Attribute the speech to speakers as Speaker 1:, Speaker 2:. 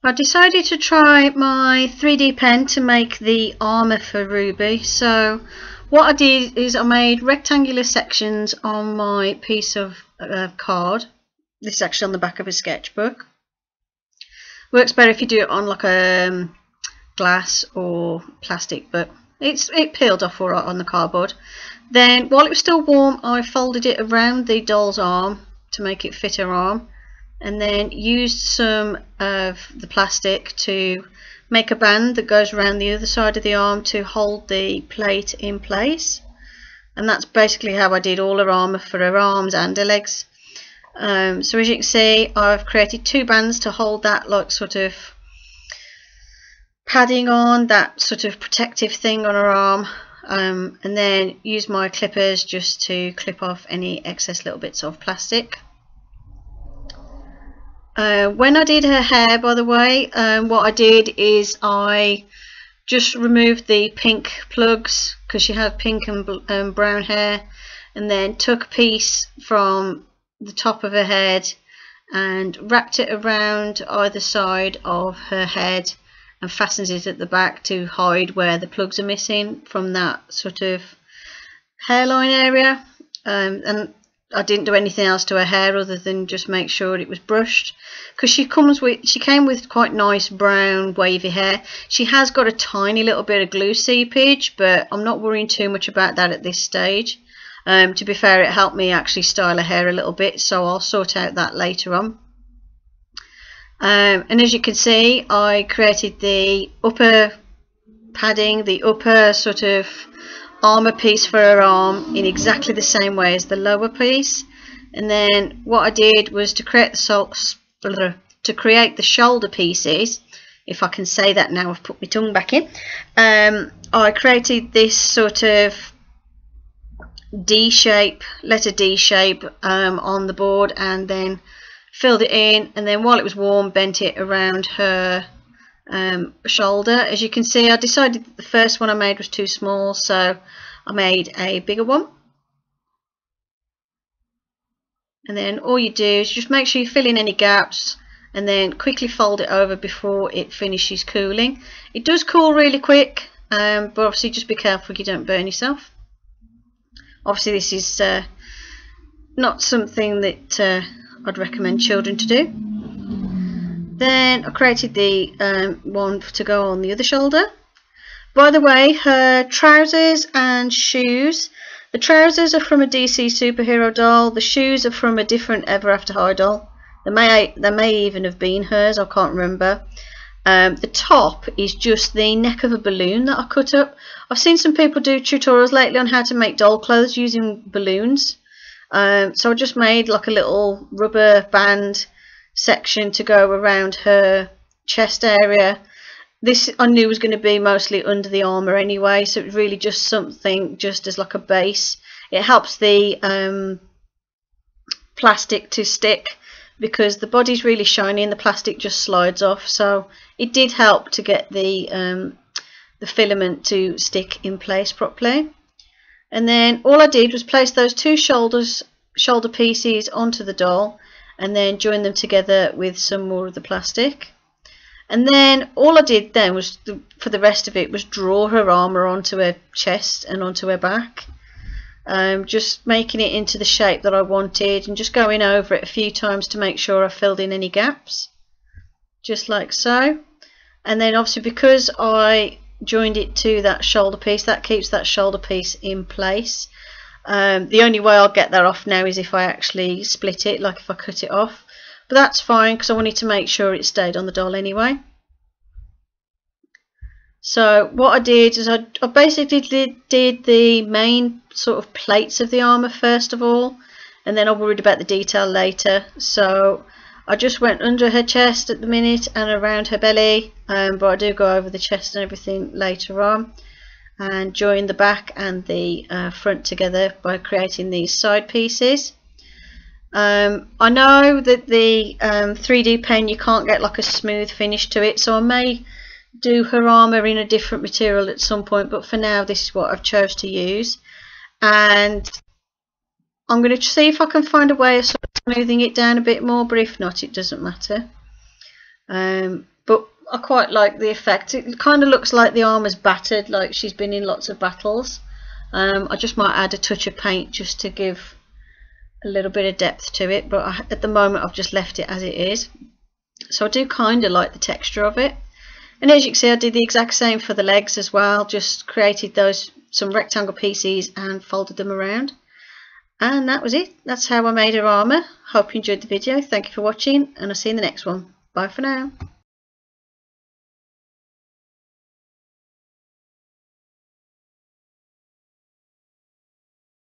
Speaker 1: I decided to try my 3D pen to make the armour for Ruby. So what I did is I made rectangular sections on my piece of card. This is actually on the back of a sketchbook. Works better if you do it on like a glass or plastic, but it peeled off alright on the cardboard. Then while it was still warm, I folded it around the doll's arm to make it fit her arm, and then used some of the plastic to make a band that goes around the other side of the arm to hold the plate in place. And that's basically how I did all her armour for her arms and her legs. So as you can see, I've created two bands to hold that like sort of padding on, that sort of protective thing on her arm, and then use my clippers just to clip off any excess little bits of plastic. When I did her hair, by the way, what I did is I just removed the pink plugs because she had pink and brown hair, and then took a piece from the top of her head and wrapped it around either side of her head and fastened it at the back to hide where the plugs are missing from that sort of hairline area. And I didn't do anything else to her hair other than just make sure it was brushed, because she came with quite nice brown wavy hair. She has got a tiny little bit of glue seepage, but I'm not worrying too much about that at this stage. To be fair, it helped me actually style her hair a little bit, so I'll sort out that later on. And as you can see, I created the upper padding, the upper sort of armour piece for her arm in exactly the same way as the lower piece. And then what I did was to create the shoulder pieces, if I can say that now I've put my tongue back in. I created this sort of D shape, letter D shape on the board, and then filled it in, and then while it was warm bent it around her shoulder. As you can see, I decided that the first one I made was too small, so I made a bigger one. And then all you do is just make sure you fill in any gaps and then quickly fold it over before it finishes cooling. It does cool really quick, but obviously just be careful you don't burn yourself. Obviously this is not something that I'd recommend children to do. Then I created the one to go on the other shoulder. By the way, her trousers and shoes, the trousers are from a DC superhero doll, the shoes are from a different Ever After High doll. They may even have been hers, I can't remember. The top is just the neck of a balloon that I cut up. I've seen some people do tutorials lately on how to make doll clothes using balloons. So I just made like a little rubber band section to go around her chest area. This I knew was going to be mostly under the armour anyway, so it's really just something just as like a base. It helps the plastic to stick because the body's really shiny and the plastic just slides off, so it did help to get the filament to stick in place properly. And then all I did was place those two shoulder pieces onto the doll and then join them together with some more of the plastic. And then all I did then was, for the rest of it, was draw her armour onto her chest and onto her back. Just making it into the shape that I wanted and just going over it a few times to make sure I filled in any gaps. Just like so. And then obviously because I joined it to that shoulder piece, that keeps that shoulder piece in place. The only way I'll get that off now is if I actually split it, like if I cut it off. But that's fine because I wanted to make sure it stayed on the doll anyway. So what I did is I basically did the main sort of plates of the armour first of all, and then I worried about the detail later. So I just went under her chest at the minute and around her belly, but I do go over the chest and everything later on, and join the back and the front together by creating these side pieces. I know that the 3D pen, you can't get like a smooth finish to it, so I may do her armour in a different material at some point, but for now this is what I've chose to use. And I'm going to see if I can find a way of sort of smoothing it down a bit more, but if not, it doesn't matter. But I quite like the effect. It kind of looks like the armour's battered, like she's been in lots of battles. I just might add a touch of paint just to give a little bit of depth to it, but at the moment I've just left it as it is. So I do kind of like the texture of it. And as you can see, I did the exact same for the legs as well, just created some rectangle pieces and folded them around. And that was it. That's how I made her armour. Hope you enjoyed the video. Thank you for watching, and I'll see you in the next one. Bye for now.